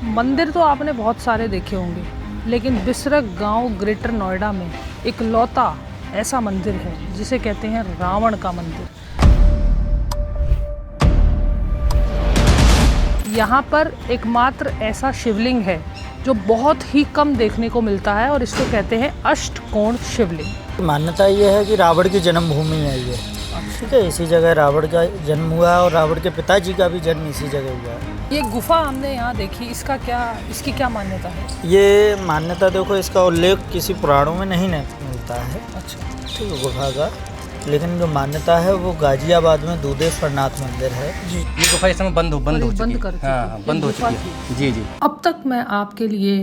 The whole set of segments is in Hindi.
मंदिर तो आपने बहुत सारे देखे होंगे, लेकिन बिसरक गांव ग्रेटर नोएडा में एक लौता ऐसा मंदिर है जिसे कहते हैं रावण का मंदिर। यहाँ पर एकमात्र ऐसा शिवलिंग है जो बहुत ही कम देखने को मिलता है और इसको कहते हैं अष्टकोण शिवलिंग। मान्यता ये है कि रावण की जन्मभूमि है ये, ठीक है। इसी जगह रावण का जन्म हुआ और रावण के पिताजी का भी जन्म इसी जगह हुआ है। ये गुफा हमने यहाँ देखी, इसकी क्या मान्यता है? ये मान्यता देखो, इसका उल्लेख किसी पुराणों में नहीं मिलता है, अच्छा, ठीक है, गुफा का। लेकिन जो मान्यता है वो गाजियाबाद में दूधेश्वरनाथ मंदिर है जी। ये गुफा इस समय बंद हो चुकी है। बंद हो चुकी है जी जी। अब तक मैं आपके लिए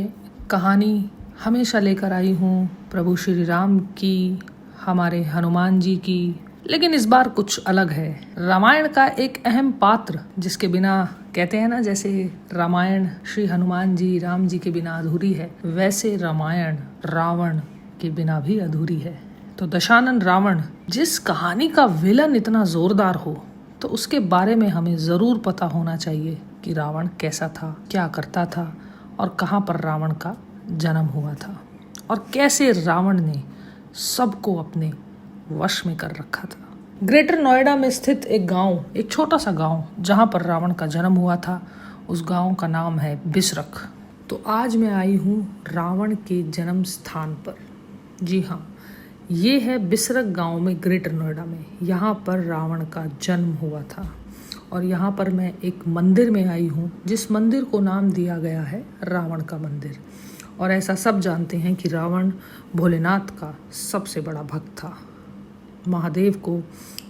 कहानी हमेशा लेकर आई हूँ प्रभु श्री राम की, हमारे हनुमान जी की, लेकिन इस बार कुछ अलग है। रामायण का एक अहम पात्र जिसके बिना, कहते हैं ना, जैसे रामायण श्री हनुमान जी राम जी के बिना अधूरी है, वैसे रामायण रावण के बिना भी अधूरी है। तो दशानन रावण, जिस कहानी का विलन इतना जोरदार हो, तो उसके बारे में हमें ज़रूर पता होना चाहिए कि रावण कैसा था, क्या करता था और कहाँ पर रावण का जन्म हुआ था और कैसे रावण ने सबको अपने वश में कर रखा था। ग्रेटर नोएडा में स्थित एक गांव, एक छोटा सा गांव जहां पर रावण का जन्म हुआ था, उस गांव का नाम है बिसरक। तो आज मैं आई हूं रावण के जन्म स्थान पर। जी हाँ, ये है बिसरक गांव में ग्रेटर नोएडा में। यहाँ पर रावण का जन्म हुआ था और यहाँ पर मैं एक मंदिर में आई हूँ जिस मंदिर को नाम दिया गया है रावण का मंदिर। और ऐसा सब जानते हैं कि रावण भोलेनाथ का सबसे बड़ा भक्त था। महादेव को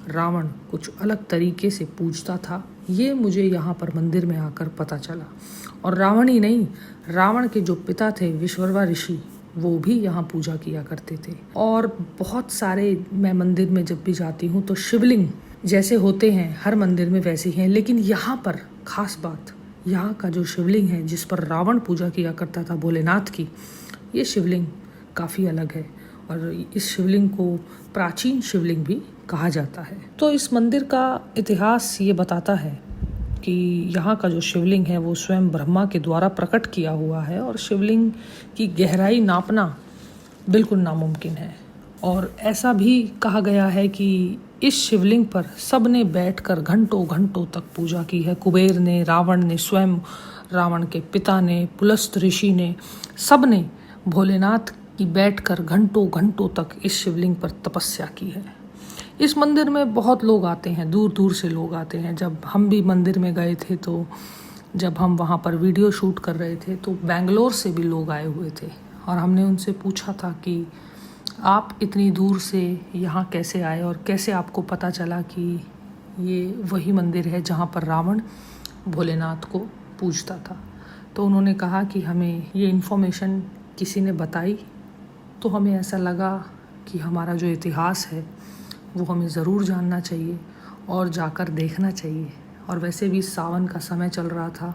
रावण कुछ अलग तरीके से पूजता था, ये मुझे यहाँ पर मंदिर में आकर पता चला। और रावण ही नहीं, रावण के जो पिता थे विश्वकर्मा ऋषि, वो भी यहाँ पूजा किया करते थे। और बहुत सारे, मैं मंदिर में जब भी जाती हूँ तो शिवलिंग जैसे होते हैं हर मंदिर में वैसे ही हैं, लेकिन यहाँ पर खास बात, यहाँ का जो शिवलिंग है जिस पर रावण पूजा किया करता था भोलेनाथ की, ये शिवलिंग काफ़ी अलग है और इस शिवलिंग को प्राचीन शिवलिंग भी कहा जाता है। तो इस मंदिर का इतिहास ये बताता है कि यहाँ का जो शिवलिंग है वो स्वयं ब्रह्मा के द्वारा प्रकट किया हुआ है और शिवलिंग की गहराई नापना बिल्कुल नामुमकिन है। और ऐसा भी कहा गया है कि इस शिवलिंग पर सब ने बैठकर घंटों घंटों तक पूजा की है। कुबेर ने, रावण ने, स्वयं रावण के पिता ने, पुलस्त ऋषि ने, सब ने भोलेनाथ की बैठकर घंटों घंटों तक इस शिवलिंग पर तपस्या की है। इस मंदिर में बहुत लोग आते हैं, दूर दूर से लोग आते हैं। जब हम भी मंदिर में गए थे, तो जब हम वहाँ पर वीडियो शूट कर रहे थे, तो बेंगलोर से भी लोग आए हुए थे और हमने उनसे पूछा था कि आप इतनी दूर से यहाँ कैसे आए और कैसे आपको पता चला कि ये वही मंदिर है जहाँ पर रावण भोलेनाथ को पूजता था। तो उन्होंने कहा कि हमें ये इन्फॉर्मेशन किसी ने बताई, तो हमें ऐसा लगा कि हमारा जो इतिहास है वो हमें ज़रूर जानना चाहिए और जाकर देखना चाहिए। और वैसे भी सावन का समय चल रहा था,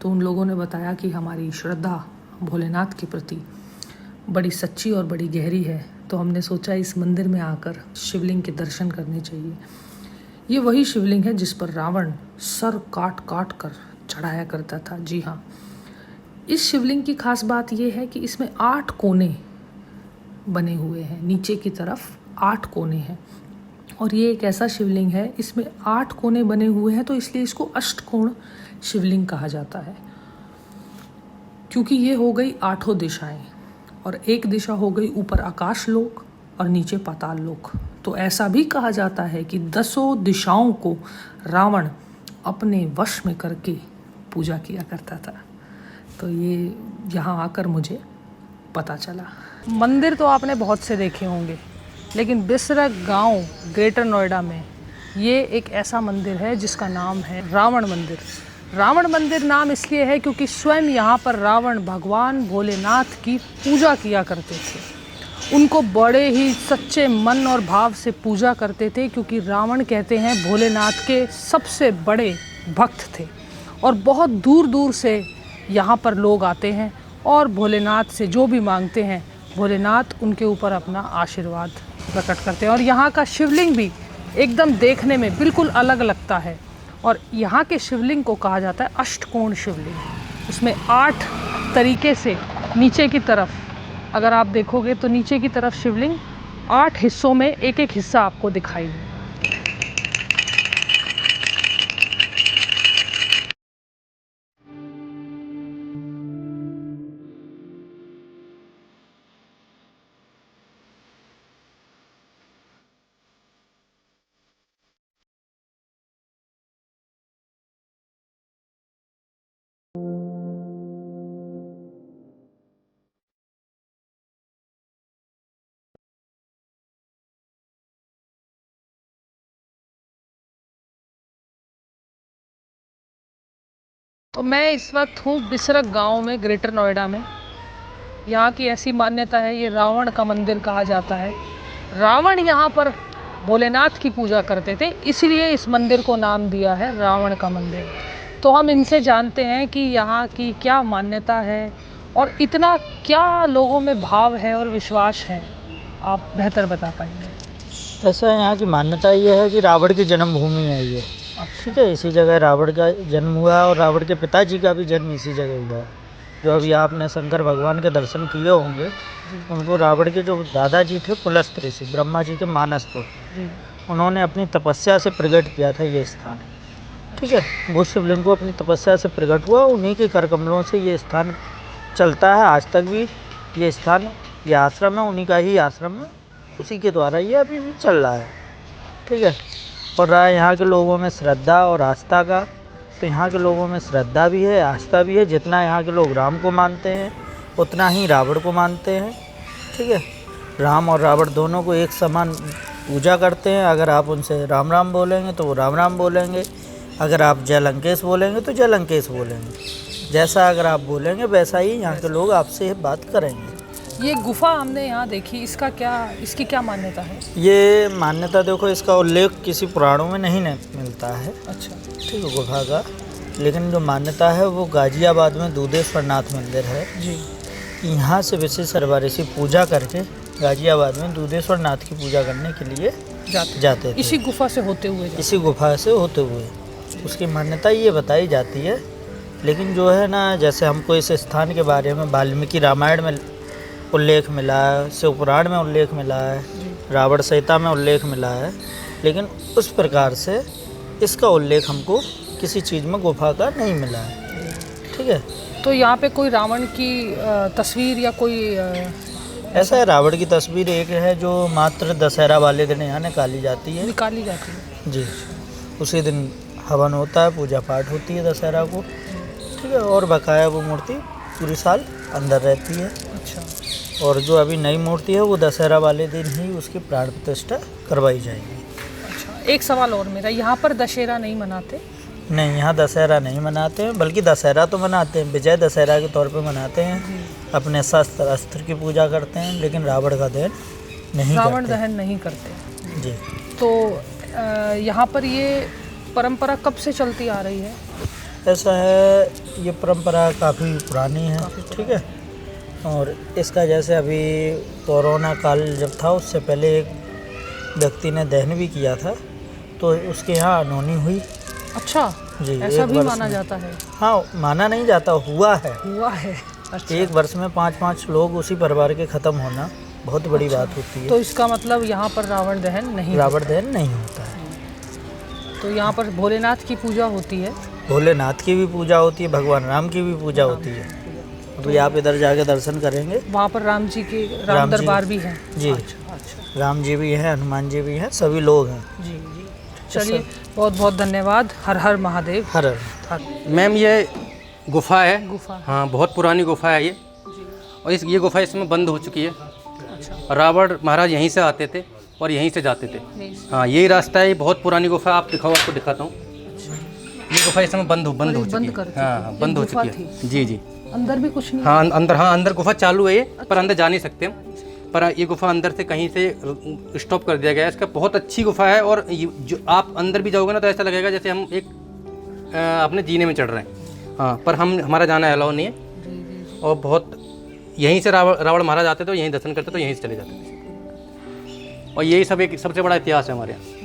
तो उन लोगों ने बताया कि हमारी श्रद्धा भोलेनाथ के प्रति बड़ी सच्ची और बड़ी गहरी है, तो हमने सोचा इस मंदिर में आकर शिवलिंग के दर्शन करने चाहिए। ये वही शिवलिंग है जिस पर रावण सर काट काट कर चढ़ाया करता था। जी हाँ, इस शिवलिंग की खास बात यह है कि इसमें 8 कोने बने हुए हैं, नीचे की तरफ 8 कोने हैं। और ये एक ऐसा शिवलिंग है, इसमें 8 कोने बने हुए हैं, तो इसलिए इसको अष्टकोण शिवलिंग कहा जाता है, क्योंकि ये हो गई 8 दिशाएं और एक दिशा हो गई ऊपर आकाश लोक और नीचे पाताल लोक। तो ऐसा भी कहा जाता है कि 10 दिशाओं को रावण अपने वश में करके पूजा किया करता था। तो ये यहाँ आकर मुझे पता चला। मंदिर तो आपने बहुत से देखे होंगे, लेकिन बिसरक गांव ग्रेटर नोएडा में ये एक ऐसा मंदिर है जिसका नाम है रावण मंदिर। रावण मंदिर नाम इसलिए है क्योंकि स्वयं यहाँ पर रावण भगवान भोलेनाथ की पूजा किया करते थे। उनको बड़े ही सच्चे मन और भाव से पूजा करते थे, क्योंकि रावण, कहते हैं, भोलेनाथ के सबसे बड़े भक्त थे। और बहुत दूर दूर से यहाँ पर लोग आते हैं और भोलेनाथ से जो भी मांगते हैं, भोलेनाथ उनके ऊपर अपना आशीर्वाद प्रकट करते हैं। और यहाँ का शिवलिंग भी एकदम देखने में बिल्कुल अलग लगता है और यहाँ के शिवलिंग को कहा जाता है अष्टकोण शिवलिंग। उसमें 8 तरीके से नीचे की तरफ, अगर आप देखोगे तो नीचे की तरफ शिवलिंग 8 हिस्सों में एक एक हिस्सा आपको दिखाई देगा। तो मैं इस वक्त हूँ बिसरक गांव में, ग्रेटर नोएडा में। यहाँ की ऐसी मान्यता है, ये रावण का मंदिर कहा जाता है। रावण यहाँ पर भोलेनाथ की पूजा करते थे, इसलिए इस मंदिर को नाम दिया है रावण का मंदिर। तो हम इनसे जानते हैं कि यहाँ की क्या मान्यता है और इतना क्या लोगों में भाव है और विश्वास है, आप बेहतर बता पाएंगे। ऐसा यहाँ की मान्यता ये है कि रावण की जन्मभूमि है ये, ठीक है। इसी जगह रावण का जन्म हुआ और रावण के पिताजी का भी जन्म इसी जगह हुआ है। जो अभी आपने शंकर भगवान के दर्शन किए होंगे, उनको रावण के जो दादाजी थे पुलस्त ऋषि, ब्रह्मा जी के मानस पुत्र, उन्होंने अपनी तपस्या से प्रकट किया था ये स्थान, ठीक है। वो शिवलिंग को अपनी तपस्या से प्रकट हुआ, उन्हीं के कर कमलों से ये स्थान चलता है आज तक भी। ये स्थान, ये आश्रम है, उन्हीं का ही आश्रम है, उसी के द्वारा ये अभी भी चल रहा है, ठीक है। और रहा यहाँ के लोगों में श्रद्धा और आस्था का, तो यहाँ के लोगों में श्रद्धा भी है, आस्था भी है। जितना यहाँ के लोग राम को मानते हैं उतना ही रावण को मानते हैं, ठीक है। राम और रावण दोनों को एक समान पूजा करते हैं। अगर आप उनसे राम राम बोलेंगे तो वो राम राम बोलेंगे, अगर आप जय लंकेश बोलेंगे तो जय लंकेश बोलेंगे। जैसा अगर आप बोलेंगे वैसा ही यहाँ के लोग आपसे बात करेंगे। ये गुफा हमने यहाँ देखी, इसकी क्या मान्यता है? ये मान्यता देखो, इसका उल्लेख किसी पुराणों में नहीं मिलता है, अच्छा, ठीक है, गुफा का। लेकिन जो मान्यता है वो गाजियाबाद में दूधेश्वर नाथ मंदिर है जी। यहाँ से विशेष सरवा ऋषि पूजा करके गाजियाबाद में दूधेश्वर नाथ की पूजा करने के लिए जाते थे। इसी गुफा से होते हुए इसी गुफा से होते हुए उसकी मान्यता ये बताई जाती है। लेकिन जो है ना, जैसे हमको इस स्थान के बारे में वाल्मीकि रामायण में उल्लेख मिला है, शिव पुराण में उल्लेख मिला है, रावण संहिता में उल्लेख मिला है, लेकिन उस प्रकार से इसका उल्लेख हमको किसी चीज़ में गुफा का नहीं मिला है, ठीक है। तो यहाँ पे कोई रावण की तस्वीर या कोई ऐसा है, रावण की तस्वीर एक है जो मात्र दशहरा वाले दिन यहाँ निकाली जाती है, निकाली जाती है जी। उसी दिन हवन होता है, पूजा पाठ होती है दशहरा को, ठीक है। और बकाया वो मूर्ति पूरी साल अंदर रहती है। अच्छा। और जो अभी नई मूर्ति है वो दशहरा वाले दिन ही उसकी प्राण प्रतिष्ठा करवाई जाएगी। अच्छा, एक सवाल और मेरा, यहाँ पर दशहरा नहीं मनाते? नहीं, यहाँ दशहरा नहीं मनाते हैं, बल्कि दशहरा तो मनाते हैं, विजय दशहरा के तौर पे मनाते हैं। अपने शस्त्र अस्त्र की पूजा करते हैं, लेकिन रावण का दहन नहीं करते। रावण दहन नहीं करते जी। तो यहाँ पर ये परंपरा कब से चलती आ रही है? ऐसा है, ये परंपरा काफ़ी पुरानी है, ठीक है। और इसका जैसे अभी कोरोना काल जब था, उससे पहले एक व्यक्ति ने दहन भी किया था, तो उसके यहाँ अनहोनी हुई। अच्छा जी, ऐसा एक भी वर्ष माना में। जाता है? हाँ, माना नहीं जाता, हुआ है। हुआ है। अच्छा। एक वर्ष में 5-5 लोग उसी परिवार के ख़त्म होना बहुत बड़ी बात होती है। तो इसका मतलब यहाँ पर रावण दहन नहीं रावण दहन नहीं होता है। तो यहाँ पर भोलेनाथ की पूजा होती है? भोलेनाथ की भी पूजा होती है, भगवान राम की भी पूजा होती है। अभी आप इधर जाके दर्शन करेंगे, वहाँ पर राम जी के राम दरबार भी है? जी। अच्छा। राम जी भी हैं, हनुमान जी भी हैं, सभी लोग हैं। जी जी। चलिए, बहुत बहुत धन्यवाद। हर हर महादेव। हर हर। मैम ये गुफा है, गुफा। हाँ बहुत पुरानी गुफा है ये। और ये गुफा इसमें बंद हो चुकी है। अच्छा। रावण महाराज यहीं से आते थे और यहीं से जाते थे। हाँ, यही रास्ता है, ये बहुत पुरानी गुफा। आप दिखाओ, आपको दिखाता हूँ। ये गुफा इस समय बंद हो चुकी है। हाँ, बंद हो चुकी है। जी जी। अंदर भी कुछ नहीं? हाँ, अंदर गुफा चालू है ये, पर अंदर जा नहीं सकते हम। पर ये गुफा अंदर से कहीं से स्टॉप कर दिया गया है। इसका बहुत अच्छी गुफा है, और जो आप अंदर भी जाओगे ना तो ऐसा लगेगा जैसे हम एक अपने जीने में चढ़ रहे हैं। हाँ, पर हमारा जाना अलाउ नहीं है। और बहुत यहीं से रावण महाराज आते थे, यहीं दर्शन करते थे, यहीं से चले जाते थे। और यही सब एक सबसे बड़ा इतिहास है हमारे यहाँ।